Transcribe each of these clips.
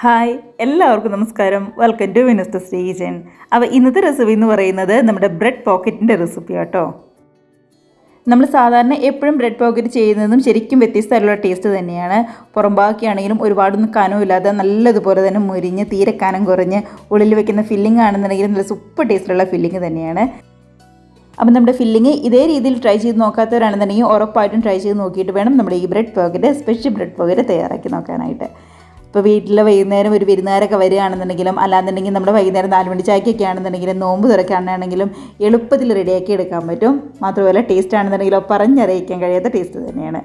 Hi എല്ലാവർക്കും നമസ്കാരം. Welcome to Minnu's kitchen. അപ്പോൾ ഇന്നത്തെ റെസിപ്പി എന്ന് പറയുന്നത് നമ്മുടെ ബ്രെഡ് പോക്കറ്റിൻ്റെ റെസിപ്പി ആട്ടോ. നമ്മൾ സാധാരണ എപ്പോഴും ബ്രെഡ് പോക്കറ്റ് ചെയ്യുന്നതും ശരിക്കും വ്യത്യസ്തമായിട്ടുള്ള ടേസ്റ്റ് തന്നെയാണ്. പുറം ബാക്കിയാണെങ്കിലും ഒരുപാടൊന്നും കനമില്ലാതെ നല്ലതുപോലെ തന്നെ മുരിഞ്ഞ് തീരെ കനം കുറഞ്ഞ് ഉള്ളിൽ വെക്കുന്ന ഫില്ലിംഗ് ആണെന്നുണ്ടെങ്കിലും നല്ല സൂപ്പർ ടേസ്റ്റിലുള്ള ഫില്ലിംഗ് തന്നെയാണ്. അപ്പം നമ്മുടെ ഫില്ലിംഗ് ഇതേ രീതിയിൽ ട്രൈ ചെയ്ത് നോക്കാത്തവരാണെന്നുണ്ടെങ്കിൽ ഉറപ്പായിട്ടും ട്രൈ ചെയ്ത് നോക്കിയിട്ട് വേണം നമ്മുടെ ഈ bread pocket special bread pocket തയ്യാറാക്കി നോക്കാനായിട്ട്. ഇപ്പോൾ വീട്ടിൽ വൈകുന്നേരം ഒരു വിരുന്നുകാരൊക്കെ വരികയാണെന്നുണ്ടെങ്കിലും അല്ലാന്നുണ്ടെങ്കിൽ നമ്മുടെ വൈകുന്നേരം 4 മണി ചായക്കൊക്കെ ആണെന്നുണ്ടെങ്കിലും നോമ്പ് തുറക്കുകയാണെന്നുണ്ടെങ്കിലും എളുപ്പത്തിൽ റെഡിയാക്കി എടുക്കാൻ പറ്റും. മാത്രമല്ല ടേസ്റ്റ് ആണെന്നുണ്ടെങ്കിലോ പറഞ്ഞറിയിക്കാൻ കഴിയാത്ത ടേസ്റ്റ് തന്നെയാണ്.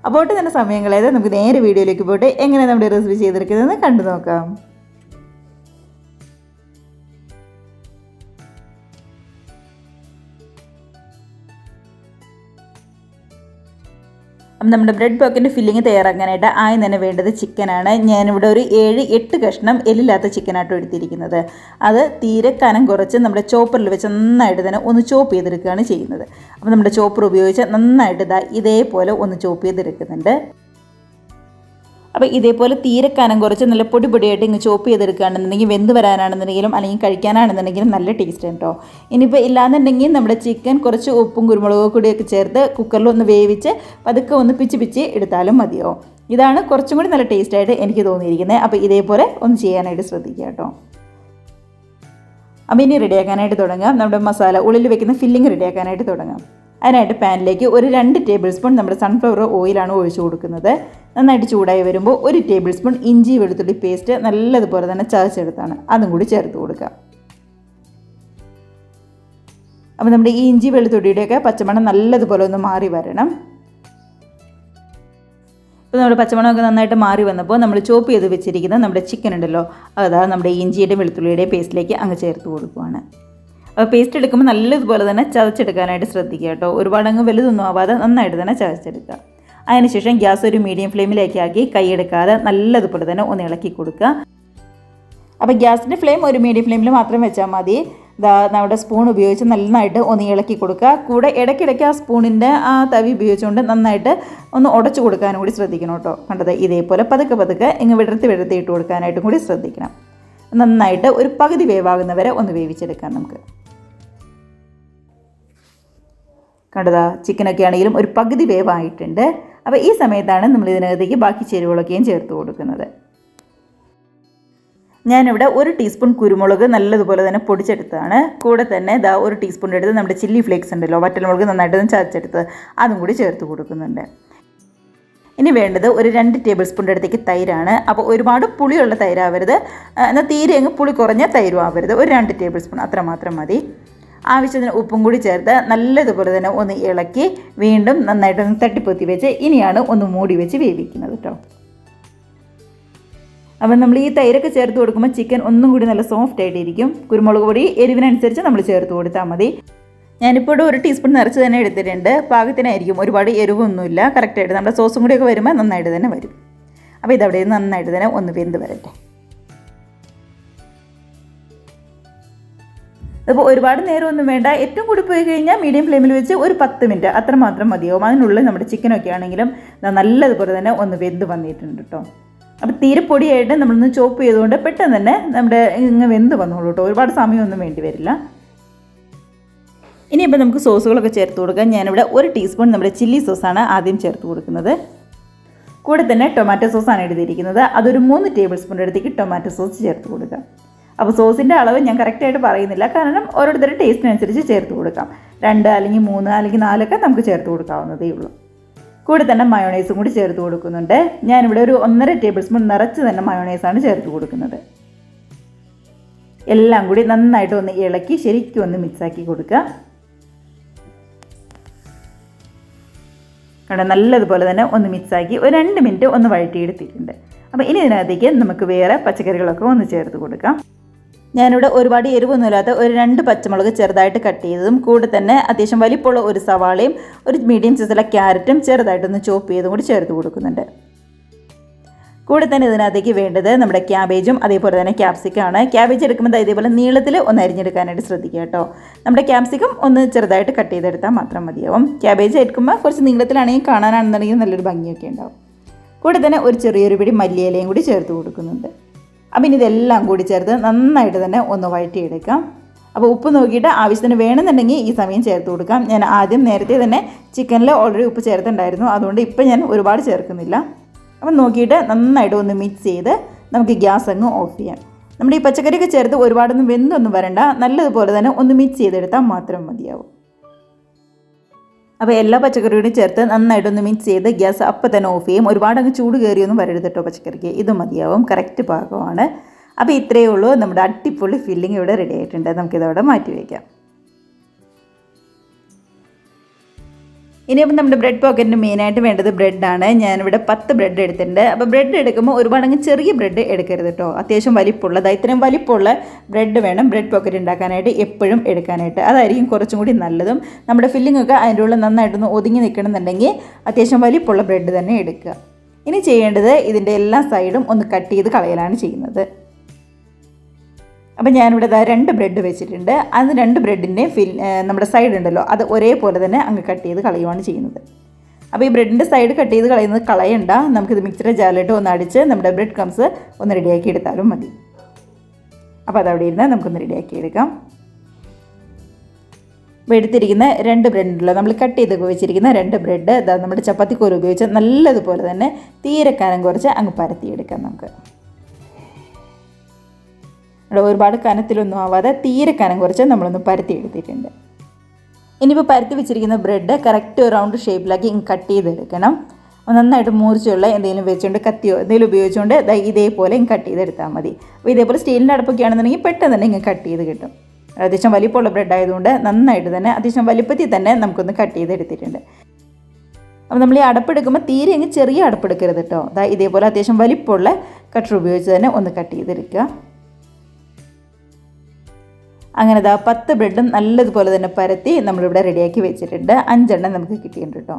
അപ്പോൾ തന്നെ സമയം കളയാതെ നമുക്ക് നേരെ വീഡിയോയിലേക്ക് പോയിട്ട് എങ്ങനെ നമ്മുടെ റെസിപ്പി ചെയ്തെടുക്കുന്നതെന്ന് കണ്ടു നോക്കാം. നമ്മുടെ ബ്രെഡ് പോക്കറ്റിൻ്റെ ഫില്ലിങ് തയ്യാറാക്കാനായിട്ട് ആദ്യം തന്നെ വേണ്ടത് ചിക്കനാണ്. ഞാനിവിടെ ഒരു 7-8 കഷ്ണം എല്ലില്ലാത്ത ചിക്കനായിട്ട് എടുത്തിരിക്കുന്നത്. അത് തീരെ കനം കുറച്ച് നമ്മുടെ ചോപ്പറിൽ വെച്ച് നന്നായിട്ട് തന്നെ ഒന്ന് ചോപ്പ് ചെയ്തെടുക്കുകയാണ് ചെയ്യുന്നത്. അപ്പോൾ നമ്മുടെ ചോപ്പർ ഉപയോഗിച്ച് നന്നായിട്ട് ഇതേപോലെ ഒന്ന് ചോപ്പ് ചെയ്തെടുക്കുന്നുണ്ട്. അപ്പോൾ ഇതേപോലെ തീരെ കനം കുറച്ച് നല്ല പൊടിയായിട്ട് ഇങ്ങ് ചോപ്പ് ചെയ്തെടുക്കുകയാണെന്നുണ്ടെങ്കിൽ വെന്ത് വരാനാണെന്നുണ്ടെങ്കിലും അല്ലെങ്കിൽ കഴിക്കാനാണെന്നുണ്ടെങ്കിലും നല്ല ടേസ്റ്റ് കേട്ടോ. ഇനിയിപ്പോൾ ഇല്ലാന്നുണ്ടെങ്കിൽ നമ്മുടെ ചിക്കൻ കുറച്ച് ഉപ്പും കുരുമുളകും കൂടിയൊക്കെ ചേർത്ത് കുക്കറിൽ ഒന്ന് വേവിച്ച് പതുക്കെ ഒന്ന് പിച്ച് എടുത്താലും മതിയോ. ഇതാണ് കുറച്ചും കൂടി നല്ല ടേസ്റ്റായിട്ട് എനിക്ക് തോന്നിയിരിക്കുന്നത്. അപ്പോൾ ഇതേപോലെ ഒന്ന് ചെയ്യാനായിട്ട് ശ്രദ്ധിക്കുക കേട്ടോ. അപ്പോൾ ഇനി റെഡിയാക്കാനായിട്ട് തുടങ്ങാം. നമ്മുടെ മസാല ഉള്ളിൽ വെക്കുന്ന ഫില്ലിങ് റെഡിയാക്കാനായിട്ട് തുടങ്ങാം. അതിനായിട്ട് പാനിലേക്ക് ഒരു 2 ടേബിൾ സ്പൂൺ നമ്മുടെ സൺഫ്ലവർ ഓയിലാണ് ഒഴിച്ചു കൊടുക്കുന്നത്. നന്നായിട്ട് ചൂടായി വരുമ്പോൾ 1 ടേബിൾ സ്പൂൺ ഇഞ്ചി വെളുത്തുള്ളി പേസ്റ്റ് നല്ലതുപോലെ തന്നെ ചതച്ചെടുത്താണ് അതും കൂടി ചേർത്ത് കൊടുക്കുക. അപ്പോൾ നമ്മുടെ ഈ ഇഞ്ചി വെളുത്തുള്ളിയുടെയൊക്കെ പച്ചമണം നല്ലതുപോലെ ഒന്ന് മാറി വരണം. ഇപ്പോൾ നമ്മുടെ പച്ചമണമൊക്കെ നന്നായിട്ട് മാറി വന്നപ്പോൾ നമ്മൾ ചോപ്പ് ചെയ്ത് വെച്ചിരിക്കുന്ന നമ്മുടെ ചിക്കൻ ഉണ്ടല്ലോ, അതാ നമ്മുടെ ഇഞ്ചിയുടെയും വെളുത്തുള്ളിയുടെയും പേസ്റ്റിലേക്ക് അങ്ങ് ചേർത്ത് കൊടുക്കുകയാണ്. അപ്പോൾ പേസ്റ്റ് എടുക്കുമ്പോൾ നല്ലതുപോലെ തന്നെ ചതച്ചെടുക്കാനായിട്ട് ശ്രദ്ധിക്കുക കേട്ടോ. ഒരുപാടങ്ങ് വലുതൊന്നും ആവാതെ നന്നായിട്ട് തന്നെ ചതച്ചെടുക്കുക. അതിനുശേഷം ഗ്യാസ് ഒരു മീഡിയം ഫ്ലെയിമിലേക്ക് ആക്കി കൈയെടുക്കാതെ നല്ലതുപോലെ തന്നെ ഒന്ന് ഇളക്കി കൊടുക്കുക. അപ്പോൾ ഗ്യാസിൻ്റെ ഫ്ലെയിം ഒരു മീഡിയം ഫ്ലെയിമിൽ മാത്രം വെച്ചാൽ മതി. നമ്മുടെ സ്പൂൺ ഉപയോഗിച്ച് നന്നായിട്ട് ഒന്ന് ഇളക്കി കൊടുക്കുക. കൂടെ ഇടയ്ക്കിടയ്ക്ക് ആ സ്പൂണിൻ്റെ ആ തവി ഉപയോഗിച്ചുകൊണ്ട് നന്നായിട്ട് ഒന്ന് ഉടച്ചു കൊടുക്കാനും കൂടി ശ്രദ്ധിക്കണം കേട്ടോ. കണ്ടത് ഇതേപോലെ പതുക്കെ ഇങ്ങ് വിടർത്തി ഇട്ട് കൊടുക്കാനായിട്ടും കൂടി ശ്രദ്ധിക്കണം. നന്നായിട്ട് ഒരു പകുതി വേവാകുന്നവരെ ഒന്ന് വേവിച്ചെടുക്കാം നമുക്ക്. കണ്ടതാ ചിക്കനൊക്കെ ആണെങ്കിലും ഒരു പകുതി വേവായിട്ടുണ്ട്. അപ്പോൾ ഈ സമയത്താണ് നമ്മൾ ഇതിനകത്തേക്ക് ബാക്കി ചേരുവകളൊക്കെയും ചേർത്ത് കൊടുക്കുന്നത്. ഞാനിവിടെ 1 ടീസ്പൂൺ കുരുമുളക് നല്ലതുപോലെ തന്നെ പൊടിച്ചെടുത്തതാണ്. കൂടെ തന്നെ 1 ടീസ്പൂൺ എടുത്ത് നമ്മുടെ ചില്ലി ഫ്ലേക്സ് ഉണ്ടല്ലോ, വറ്റൽമുളക് നന്നായിട്ട് ചതച്ചെടുത്തത് അതും കൂടി ചേർത്ത് കൊടുക്കുന്നുണ്ട്. ഇനി വേണ്ടത് ഒരു 2 ടേബിൾ സ്പൂണിൻ്റെ അടുത്തേക്ക് തൈരാണ്. അപ്പോൾ ഒരുപാട് പുളിയുള്ള തൈരാവരുത്, എന്നാൽ തീരെ അങ്ങ് പുളി കുറഞ്ഞ തൈരും ആവരുത്. ഒരു 2 ടേബിൾ സ്പൂൺ അത്രമാത്രം മതി. ആവശ്യത്തിന് ഉപ്പും കൂടി ചേർത്ത് നല്ലതുപോലെ തന്നെ ഒന്ന് ഇളക്കി വീണ്ടും നന്നായിട്ടൊന്ന് തട്ടിപ്പൊത്തി വെച്ച് ഇനിയാണ് ഒന്ന് മൂടി വെച്ച് വേവിക്കുന്നത് കേട്ടോ. അപ്പം നമ്മൾ ഈ തൈരൊക്കെ ചേർത്ത് കൊടുക്കുമ്പോൾ ചിക്കൻ ഒന്നും കൂടി നല്ല സോഫ്റ്റ് ആയിട്ടിരിക്കും. കുരുമുളക് പൊടി എരിവിനനുസരിച്ച് നമ്മൾ ചേർത്ത് കൊടുത്താൽ മതി. ഞാനിപ്പോൾ ഇവിടെ 1 ടീസ്പൂൺ നിറച്ച് തന്നെ എടുത്തിട്ടുണ്ട്. പാകത്തിനായിരിക്കും, ഒരുപാട് എരിവൊന്നുമില്ല. കറക്റ്റായിട്ട് നമ്മുടെ സോസും കൂടിയൊക്കെ വരുമ്പോൾ നന്നായിട്ട് തന്നെ വരും. അപ്പോൾ ഇതവിടെ നന്നായിട്ട് തന്നെ ഒന്ന് വെന്ത് വരട്ടെ. അപ്പോൾ ഒരുപാട് നേരമൊന്നും വേണ്ട. ഏറ്റവും കൂടി പോയി കഴിഞ്ഞാൽ മീഡിയം ഫ്ലെയിമിൽ വെച്ച് ഒരു 10 മിനിറ്റ് അത്രമാത്രം മതിയാവും. അതിനുള്ളിൽ നമ്മുടെ ചിക്കനൊക്കെ ആണെങ്കിലും നല്ലതുപോലെ തന്നെ ഒന്ന് വെന്ത് വന്നിട്ടുണ്ട് കേട്ടോ. അപ്പോൾ തീരെ പൊടിയായിട്ട് നമ്മളൊന്ന് ചോപ്പ് ചെയ്തുകൊണ്ട് പെട്ടെന്ന് തന്നെ നമ്മുടെ ഇങ്ങ് വെന്ത് വന്നോളൂ കേട്ടോ. ഒരുപാട് സമയമൊന്നും വേണ്ടി വരില്ല. ഇനിയിപ്പോൾ നമുക്ക് സോസുകളൊക്കെ ചേർത്ത് കൊടുക്കാം. ഞാനിവിടെ 1 ടീസ്പൂൺ നമ്മുടെ ചില്ലി സോസാണ് ആദ്യം ചേർത്ത് കൊടുക്കുന്നത്. കൂടെ തന്നെ ടൊമാറ്റോ സോസാണ് എടുത്തിരിക്കുന്നത്. അതൊരു 3 ടേബിൾ സ്പൂണിൻ്റെ അടുത്തേക്ക് ടൊമാറ്റോ സോസ് ചേർത്ത് കൊടുക്കുക. അപ്പോൾ സോസിൻ്റെ അളവ് ഞാൻ കറക്റ്റായിട്ട് പറയുന്നില്ല, കാരണം ഓരോരുത്തരുടെ ടേസ്റ്റിനനുസരിച്ച് ചേർത്ത് കൊടുക്കാം. 2 അല്ലെങ്കിൽ 3 അല്ലെങ്കിൽ 4 നമുക്ക് ചേർത്ത് കൊടുക്കാവുന്നതേ ഉള്ളൂ. കൂടെ തന്നെ മയോണൈസും കൂടി ചേർത്ത് കൊടുക്കുന്നുണ്ട്. ഞാനിവിടെ ഒരു 1.5 ടേബിൾ സ്പൂൺ നിറച്ച് തന്നെ മയോണൈസാണ് ചേർത്ത് കൊടുക്കുന്നത്. എല്ലാം കൂടി നന്നായിട്ട് ഒന്ന് ഇളക്കി ശരിക്കും ഒന്ന് മിക്സാക്കി കൊടുക്കുക. കണ്ടോ നല്ലതുപോലെ തന്നെ ഒന്ന് മിക്സാക്കി ഒരു 2 മിനിറ്റ് ഒന്ന് വഴറ്റിയെടുത്തിട്ടുണ്ട്. അപ്പോൾ ഇനി ഇതിനകത്തേക്ക് നമുക്ക് വേറെ പച്ചക്കറികളൊക്കെ ഒന്ന് ചേർത്ത് കൊടുക്കാം. ഞാനിവിടെ ഒരുപാട് എരിവൊന്നുമില്ലാത്ത ഒരു 2 പച്ചമുളക് ചെറുതായിട്ട് കട്ട് ചെയ്തതും കൂടെ തന്നെ അത്യാവശ്യം വലിപ്പമുള്ള ഒരു സവാളയും ഒരു മീഡിയം സൈസുള്ള ക്യാരറ്റും ചെറുതായിട്ടൊന്ന് ചോപ്പ് ചെയ്തും കൂടി ചേർത്ത് കൊടുക്കുന്നുണ്ട്. കൂടെ തന്നെ ഇതിനകത്തേക്ക് വേണ്ടത് നമ്മുടെ ക്യാബേജും അതേപോലെ തന്നെ ക്യാപ്സിക്കമാണ്. ക്യാബേജ് എടുക്കുമ്പോൾ ഇതേപോലെ നീളത്തിൽ ഒന്ന് അരിഞ്ഞെടുക്കാനായിട്ട് ശ്രദ്ധിക്കുക കേട്ടോ. നമ്മുടെ ക്യാപ്സിക്കം ഒന്ന് ചെറുതായിട്ട് കട്ട് ചെയ്തെടുത്താൽ മാത്രം മതിയാവും. ക്യാബേജ് എടുക്കുമ്പോൾ കുറച്ച് നീളത്തിലാണെങ്കിൽ കാണാനാണെന്നുണ്ടെങ്കിൽ നല്ലൊരു ഭംഗിയൊക്കെ ഉണ്ടാവും. കൂടെ തന്നെ ഒരു ചെറിയൊരു പിടി മല്ലിയിലയും കൂടി ചേർത്ത് കൊടുക്കുന്നുണ്ട്. അപ്പം ഇനി ഇതെല്ലാം കൂടി ചേർത്ത് നന്നായിട്ട് തന്നെ ഒന്ന് വഴറ്റിയെടുക്കാം. അപ്പോൾ ഉപ്പ് നോക്കിയിട്ട് ആവശ്യത്തിന് വേണമെന്നുണ്ടെങ്കിൽ ഈ സമയം ചേർത്ത് കൊടുക്കാം. ഞാൻ ആദ്യം നേരത്തെ തന്നെ ചിക്കനിൽ ഓൾറെഡി ഉപ്പ് ചേർത്തിട്ടുണ്ടായിരുന്നു, അതുകൊണ്ട് ഇപ്പം ഞാൻ ഒരുപാട് ചേർക്കുന്നില്ല. അപ്പം നോക്കിയിട്ട് നന്നായിട്ട് ഒന്ന് മിക്സ് ചെയ്ത് നമുക്ക് ഗ്യാസ് അങ്ങ് ഓഫ് ചെയ്യാം. നമ്മുടെ ഈ പച്ചക്കറിയൊക്കെ ചേർത്ത് ഒരുപാടൊന്നും വെന്തൊന്നും വരണ്ട, നല്ലതുപോലെ തന്നെ ഒന്ന് മിക്സ് ചെയ്തെടുത്താൽ മാത്രം മതിയാവും. അപ്പോൾ എല്ലാ പച്ചക്കറിയോടും ചേർത്ത് നന്നായിട്ടൊന്ന് മിക്സ് ചെയ്ത് ഗ്യാസ് അപ്പം തന്നെ ഓഫ് ചെയ്യും. ഒരുപാട് അങ്ങ് ചൂട് കയറിയൊന്നും വരരുത് കേട്ടോ പച്ചക്കറിക്ക്, ഇത് മതിയാവും, കറക്റ്റ് പാകമാണ്. അപ്പോൾ ഇത്രയേ ഉള്ളൂ, നമ്മുടെ അടിപൊളി ഫില്ലിങ് ഇവിടെ റെഡി ആയിട്ടുണ്ട്. നമുക്കിതവിടെ മാറ്റി വയ്ക്കാം. ഇനിയിപ്പോൾ നമ്മുടെ ബ്രെഡ് പോക്കറ്റിന് മെയിനായിട്ട് വേണ്ടത് ബ്രെഡാണ്. ഞാനിവിടെ 10 ബ്രെഡ് എടുത്തിട്ടുണ്ട്. അപ്പോൾ ബ്രെഡ് എടുക്കുമ്പോൾ ഒരുപാടങ്ങ് ചെറിയ ബ്രെഡ് എടുക്കരുത് കേട്ടോ, അത്യാവശ്യം വലിപ്പമുള്ളത്, ഇത്രയും വലിപ്പമുള്ള ബ്രെഡ് വേണം ബ്രെഡ് പോക്കറ്റ് ഉണ്ടാക്കാനായിട്ട് എപ്പോഴും എടുക്കാനായിട്ട്. അതായിരിക്കും കുറച്ചും കൂടി നല്ലതും. നമ്മുടെ ഫില്ലിങ്ങൊക്കെ അതിൻ്റെ ഉള്ളിൽ നന്നായിട്ടൊന്ന് ഒതുങ്ങി നിൽക്കണമെന്നുണ്ടെങ്കിൽ അത്യാവശ്യം വലിപ്പമുള്ള ബ്രെഡ് തന്നെ എടുക്കുക. ഇനി ചെയ്യേണ്ടത് ഇതിൻ്റെ എല്ലാ സൈഡും ഒന്ന് കട്ട് ചെയ്ത് കളയലാണ് ചെയ്യുന്നത്. അപ്പോൾ ഞാനിവിടെ 2 ബ്രെഡ് വെച്ചിട്ടുണ്ട്. അത് 2 ബ്രെഡിൻ്റെ നമ്മുടെ സൈഡ് ഉണ്ടല്ലോ അത് ഒരേപോലെ തന്നെ അങ്ങ് കട്ട് ചെയ്ത് കളയുവാണ് ചെയ്യുന്നത്. അപ്പോൾ ഈ ബ്രെഡിൻ്റെ സൈഡ് കട്ട് ചെയ്ത് കളയുന്നത് കളയണ്ട, നമുക്കിത് മിക്സിയുടെ ജാറിലിട്ട് ഒന്ന് അടിച്ച് നമ്മുടെ ബ്രെഡ് ക്രംസ് ഒന്ന് റെഡിയാക്കി എടുത്താലും മതി. അപ്പോൾ അതവിടെ ഇരുന്ന് നമുക്കൊന്ന് റെഡിയാക്കി എടുക്കാം. അപ്പോൾ എടുത്തിരിക്കുന്ന 2 ബ്രെഡുണ്ടല്ലോ, നമ്മൾ കട്ട് ചെയ്തൊക്കെ വെച്ചിരിക്കുന്ന 2 ബ്രെഡ് നമ്മുടെ ചപ്പാത്തിക്കോല് ഉപയോഗിച്ച് നല്ലതുപോലെ തന്നെ തീരെ കനം കുറച്ച് അങ്ങ് പരത്തിയെടുക്കാം. നമുക്ക് ഒരുപാട് കനത്തിലൊന്നും ആവാതെ തീരെ കനം കുറച്ച് നമ്മളൊന്ന് പരത്തി എടുത്തിട്ടുണ്ട്. ഇനിയിപ്പോൾ പരത്തി വെച്ചിരിക്കുന്ന ബ്രെഡ് കറക്റ്റ് റൗണ്ട് ഷേപ്പിലാക്കി കട്ട് ചെയ്തെടുക്കണം. നന്നായിട്ട് മൂർച്ചയുള്ള എന്തെങ്കിലും വെച്ചുകൊണ്ട് കത്തിയോ എന്തെങ്കിലും ഉപയോഗിച്ചുകൊണ്ട് ഇതേപോലെ കട്ട് ചെയ്തെടുത്താൽ മതി. അപ്പോൾ ഇതേപോലെ സ്റ്റീലിൻ്റെ അടുപ്പൊക്കെ ആണെന്നുണ്ടെങ്കിൽ പെട്ടെന്ന് തന്നെ കട്ട് ചെയ്ത് കിട്ടും. അത്യാവശ്യം വലിപ്പമുള്ള ബ്രെഡ് ആയതുകൊണ്ട് നന്നായിട്ട് തന്നെ അത്യാവശ്യം വലിപ്പത്തിൽ തന്നെ നമുക്കൊന്ന് കട്ട് ചെയ്തെടുത്തിട്ടുണ്ട്. അപ്പോൾ നമ്മൾ ഈ അടപ്പെടുക്കുമ്പോൾ തീരെ ചെറിയ അടപ്പെടുക്കരുത് കേട്ടോ. ഇതേപോലെ അത്യാവശ്യം വലിപ്പമുള്ള കട്ടർ ഉപയോഗിച്ച് തന്നെ ഒന്ന് കട്ട് ചെയ്തെടുക്കുക. അങ്ങനെ 10 ബ്രെഡും നല്ലതുപോലെ തന്നെ പരത്തി നമ്മളിവിടെ റെഡിയാക്കി വെച്ചിട്ടുണ്ട്. 5 എണ്ണം നമുക്ക് കിട്ടിയിട്ടുണ്ട് കേട്ടോ.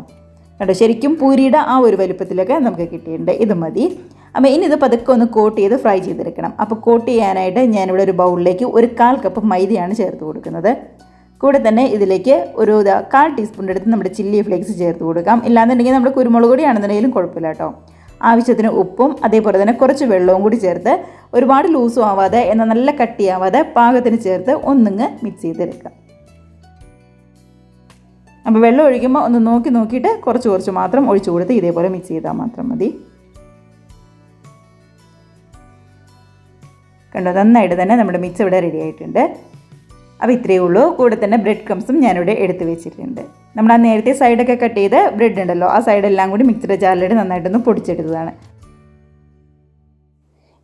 കേട്ടോ ശരിക്കും പൂരിയുടെ ആ ഒരു വലുപ്പത്തിലൊക്കെ നമുക്ക് കിട്ടിയിട്ടുണ്ട്. ഇത് മതി. അപ്പോൾ ഇനി ഇത് പതുക്കെ ഒന്ന് കോട്ട് ചെയ്ത് ഫ്രൈ ചെയ്തെടുക്കണം. അപ്പോൾ കോട്ട് ചെയ്യാനായിട്ട് ഞാനിവിടെ ഒരു ബൗളിലേക്ക് 1/4 കപ്പ് മൈദയാണ് ചേർത്ത് കൊടുക്കുന്നത്. കൂടെ തന്നെ ഇതിലേക്ക് ഒരു 1/4 ടീസ്പൂൺ എടുത്ത് നമ്മുടെ ചില്ലി ഫ്ലേക്സ് ചേർത്ത് കൊടുക്കാം. ഇല്ലാന്നുണ്ടെങ്കിൽ നമ്മുടെ കുരുമുളക് പൊടിയാണെന്നുണ്ടെങ്കിലും കുഴപ്പമില്ല കേട്ടോ. ആവശ്യത്തിന് ഉപ്പും അതേപോലെ തന്നെ കുറച്ച് വെള്ളവും കൂടി ചേർത്ത് ഒരുപാട് ലൂസും ആവാതെ എന്നാൽ നല്ല കട്ടിയാവാതെ പാകത്തിന് ചേർത്ത് ഒന്നിങ്ങ് മിക്സ് ചെയ്തെടുക്കുക. അപ്പോൾ വെള്ളം ഒഴിക്കുമ്പോൾ ഒന്ന് നോക്കിയിട്ട് കുറച്ച് മാത്രം ഒഴിച്ചു കൊടുത്ത് ഇതേപോലെ മിക്സ് ചെയ്താൽ മാത്രം മതി. കണ്ടോ നന്നായിട്ട് തന്നെ നമ്മുടെ മിക്സ് ഇവിടെ റെഡി ആയിട്ടുണ്ട്. അപ്പോൾ ഇത്രയേ ഉള്ളൂ. കൂടെ തന്നെ ബ്രെഡ് ക്രംസും ഞാനിവിടെ എടുത്ത് വെച്ചിട്ടുണ്ട്. നമ്മൾ ആ നേരത്തെ സൈഡൊക്കെ കട്ട് ചെയ്ത് ബ്രെഡ് ഉണ്ടല്ലോ ആ സൈഡെല്ലാം കൂടി മിക്സിയുടെ ജാറിലിട്ട് നന്നായിട്ടൊന്ന് പൊടിച്ചെടുത്തതാണ്.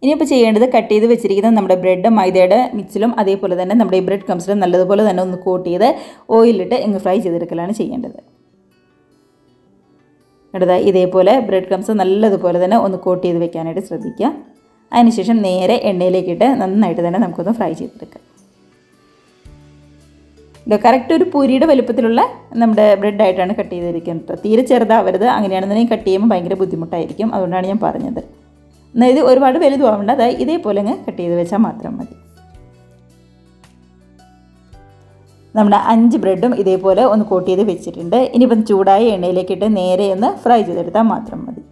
ഇനിയിപ്പോൾ ചെയ്യേണ്ടത് കട്ട് ചെയ്ത് വെച്ചിരിക്കുന്ന നമ്മുടെ ബ്രെഡ് മൈദയുടെ മിക്സിലും അതേപോലെ തന്നെ നമ്മുടെ ഈ ബ്രെഡ് ക്രംസിലും നല്ലതുപോലെ തന്നെ ഒന്ന് കോട്ട് ചെയ്ത് ഓയിലിട്ട് ഫ്രൈ ചെയ്തെടുക്കലാണ് ചെയ്യേണ്ടത്. അടുത്ത ഇതേപോലെ ബ്രെഡ് ക്രംസ് നല്ലതുപോലെ തന്നെ ഒന്ന് കോട്ട് ചെയ്ത് വെക്കാനായിട്ട് ശ്രദ്ധിക്കുക. അതിനുശേഷം നേരെ എണ്ണയിലേക്കിട്ട് നന്നായിട്ട് തന്നെ നമുക്കൊന്ന് ഫ്രൈ ചെയ്തെടുക്കാം. ഇത് കറക്റ്റ് ഒരു പൂരിയുടെ വലുപ്പത്തിലുള്ള നമ്മുടെ ബ്രെഡായിട്ടാണ് കട്ട് ചെയ്തിരിക്കുന്നത്. തീരെ ചെറുതാവരുത്, അങ്ങനെയാണെന്നുണ്ടെങ്കിൽ കട്ട് ചെയ്യുമ്പോൾ ഭയങ്കര ബുദ്ധിമുട്ടായിരിക്കും. അതുകൊണ്ടാണ് ഞാൻ പറഞ്ഞത്. എന്നാൽ ഇത് ഒരുപാട് വലുതും ആവേണ്ട, അതായത് ഇതേപോലെ കട്ട് ചെയ്ത് വെച്ചാൽ മാത്രം മതി. നമ്മുടെ 5 ബ്രെഡും ഇതേപോലെ ഒന്ന് കോട്ട് ചെയ്ത് വെച്ചിട്ടുണ്ട്. ഇനിയിപ്പം ചൂടായ എണ്ണയിലേക്കിട്ട് നേരെ ഒന്ന് ഫ്രൈ ചെയ്തെടുത്താൽ മാത്രം മതി.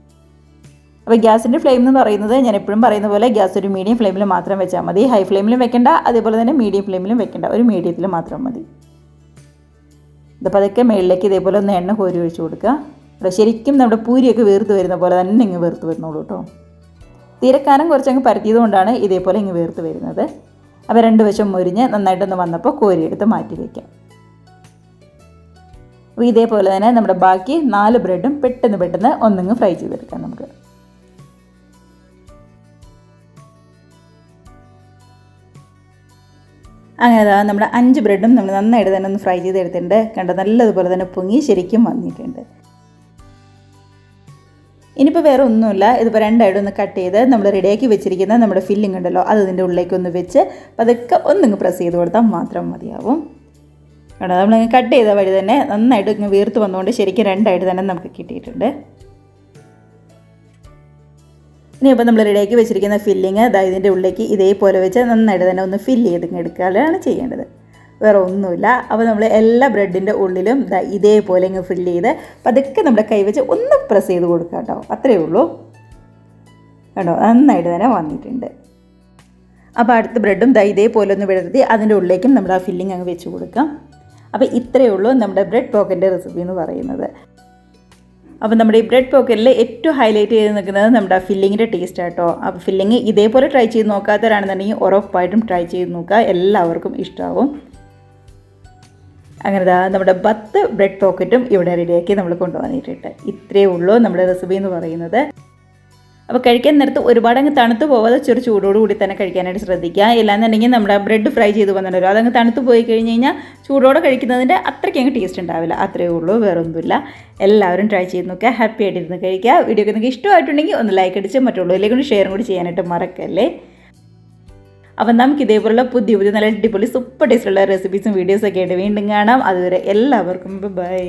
അപ്പോൾ ഗ്യാസിൻ്റെ ഫ്ലെയിം എന്ന് പറയുന്നത് ഞാൻ എപ്പോഴും പറയുന്ന പോലെ ഗ്യാസ് ഒരു മീഡിയം ഫ്ലെയിമിൽ മാത്രം വെച്ചാൽ മതി. ഹൈ ഫ്ലെയിമിലും വെക്കേണ്ട, അതേപോലെ തന്നെ മീഡിയം ഫ്ലെയിമിലും വെക്കേണ്ട, ഒരു മീഡിയത്തിൽ മാത്രം മതി. ഇതിപ്പോൾ അതൊക്കെ മുകളിലേക്ക് ഇതേപോലെ ഒന്ന് എണ്ണ കോരി ഒഴിച്ച് കൊടുക്കുക. അപ്പോൾ ശരിക്കും നമ്മുടെ പൂരിയൊക്കെ വീർത്ത് വരുന്ന പോലെ തന്നെ വീർത്ത് വരുന്നുള്ളൂ കേട്ടോ. തീരക്കാനം കുറച്ചങ്ങ് പരത്തിയത് കൊണ്ടാണ് ഇതേപോലെ വീർത്ത് വരുന്നത്. അപ്പോൾ 2 വശം മുരിഞ്ഞ് നന്നായിട്ടൊന്ന് വന്നപ്പോൾ കോരിയെടുത്ത് മാറ്റി വയ്ക്കാം. അപ്പോൾ ഇതേപോലെ തന്നെ നമ്മുടെ ബാക്കി 4 ബ്രെഡും പെട്ടെന്ന് ഒന്നിങ്ങ് ഫ്രൈ ചെയ്തെടുക്കാം നമുക്ക്. അങ്ങനെ നമ്മുടെ 5 ബ്രെഡും നമ്മൾ നന്നായിട്ട് തന്നെ ഒന്ന് ഫ്രൈ ചെയ്തെടുത്തിട്ടുണ്ട്. കണ്ടോ നല്ലതുപോലെ തന്നെ പൊങ്ങി ശരിക്കും വന്നിട്ടുണ്ട്. ഇനിയിപ്പോൾ വേറെ ഒന്നുമില്ല, ഇതിപ്പോൾ 2 ആയിട്ട് ഒന്ന് കട്ട് ചെയ്ത് നമ്മൾ റെഡിയാക്കി വെച്ചിരിക്കുന്ന നമ്മുടെ ഫില്ലിംഗ് ഉണ്ടല്ലോ അത് ഇതിൻ്റെ ഉള്ളിലേക്ക് ഒന്ന് വെച്ച് അതൊക്കെ ഒന്നിങ്ങ് പ്രസ് ചെയ്ത് കൊടുത്താൽ മാത്രം മതിയാവും. കണ്ടോ നമ്മളിങ്ങനെ കട്ട് ചെയ്ത വഴി തന്നെ നന്നായിട്ട് ഇങ്ങനെ വീർത്ത് വന്നുകൊണ്ട് ശരിക്കും 2 ആയിട്ട് തന്നെ നമുക്ക് കിട്ടിയിട്ടുണ്ട്. ഇനിയിപ്പോൾ നമ്മൾ റെഡിയാക്കി വെച്ചിരിക്കുന്ന ഫില്ലിങ് ഇതിൻ്റെ ഉള്ളിലേക്ക് ഇതേപോലെ വെച്ച് നന്നായിട്ട് തന്നെ ഒന്ന് ഫില്ല് ചെയ്ത് എടുക്കുകയാണ് ചെയ്യേണ്ടത്. വേറെ ഒന്നുമില്ല. അപ്പോൾ നമ്മൾ എല്ലാ ബ്രെഡിൻ്റെ ഉള്ളിലും ഇതേപോലെ ഫില്ല് ചെയ്ത് പതുക്കെ നമ്മുടെ കൈ വെച്ച് ഒന്ന് പ്രസ് ചെയ്ത് കൊടുക്കുക കേട്ടോ. അത്രയേ ഉള്ളൂ. കേട്ടോ, നന്നായിട്ട് തന്നെ വന്നിട്ടുണ്ട്. അപ്പോൾ അടുത്ത ബ്രെഡും ഇതേപോലെ ഒന്ന് വിടർത്തി അതിൻ്റെ ഉള്ളിലേക്കും നമ്മുടെ ആ ഫില്ലിങ് അങ്ങ് വെച്ച് കൊടുക്കാം. അപ്പോൾ ഇത്രയേ ഉള്ളൂ നമ്മുടെ ബ്രെഡ് പോക്കറ്റിൻ്റെ റെസിപ്പി എന്ന് പറയുന്നത്. അപ്പോൾ നമ്മുടെ ഈ ബ്രെഡ് പോക്കറ്റിൽ ഏറ്റവും ഹൈലൈറ്റ് ചെയ്ത് നിൽക്കുന്നത് നമ്മുടെ ആ ഫില്ലിങ്ങിൻ്റെ ടേസ്റ്റ് ആട്ടോ. അപ്പോൾ ഫില്ലിങ് ഇതേപോലെ ട്രൈ ചെയ്ത് നോക്കാത്തവരാണെന്നുണ്ടെങ്കിൽ ഉറപ്പായിട്ടും ട്രൈ ചെയ്ത് നോക്കുക, എല്ലാവർക്കും ഇഷ്ടമാവും. അങ്ങനെ നമ്മുടെ 10 ബ്രെഡ് പോക്കറ്റും ഇവിടെ റെഡിയാക്കി നമ്മൾ കൊണ്ടുവന്നിട്ടുണ്ട്. ഇത്രയേ ഉള്ളൂ നമ്മുടെ റെസിപ്പി എന്ന് പറയുന്നത്. അപ്പോൾ കഴിക്കാൻ നേരത്ത് ഒരുപാട് അങ്ങ് തണുത്ത് പോകാതെ ചെറു ചൂടോടുകൂടി തന്നെ കഴിക്കാനായിട്ട് ശ്രദ്ധിക്കുക. ഇല്ലാന്നുണ്ടെങ്കിൽ നമ്മുടെ ബ്രെഡ് ഫ്രൈ ചെയ്ത് വന്നിട്ടുണ്ടല്ലോ, അതങ്ങ് തണുത്ത് പോയി കഴിഞ്ഞ് കഴിഞ്ഞാൽ ചൂടോടെ കഴിക്കുന്നതിൻ്റെ അത്രയ്ക്ക് അങ്ങ് ടേസ്റ്റ് ഉണ്ടാവില്ല. അത്രയേ ഉള്ളൂ, വേറെ ഒന്നുമില്ല. എല്ലാവരും ട്രൈ ചെയ്ത് നോക്കുക, ഹാപ്പി ആയിട്ടിരുന്ന് കഴിക്കുക. വീഡിയോ ഒക്കെ നിങ്ങൾക്ക് ഇഷ്ടമായിട്ടുണ്ടെങ്കിൽ ഒന്ന് ലൈക്ക് അടിച്ച് മറ്റുള്ളവരിലേക്ക് ഒന്ന് ഷെയറും കൂടി ചെയ്യാനായിട്ട് മറക്കല്ലേ. അപ്പം നമുക്ക് ഇതേപോലുള്ള പുതിയ നല്ല അടിപൊളി സൂപ്പർ ടേസ്റ്റുള്ള റെസിപ്പീസും വീഡിയോസൊക്കെ ആയിട്ട് വീണ്ടും കാണാം. അതുവരെ എല്ലാവർക്കും ബൈ.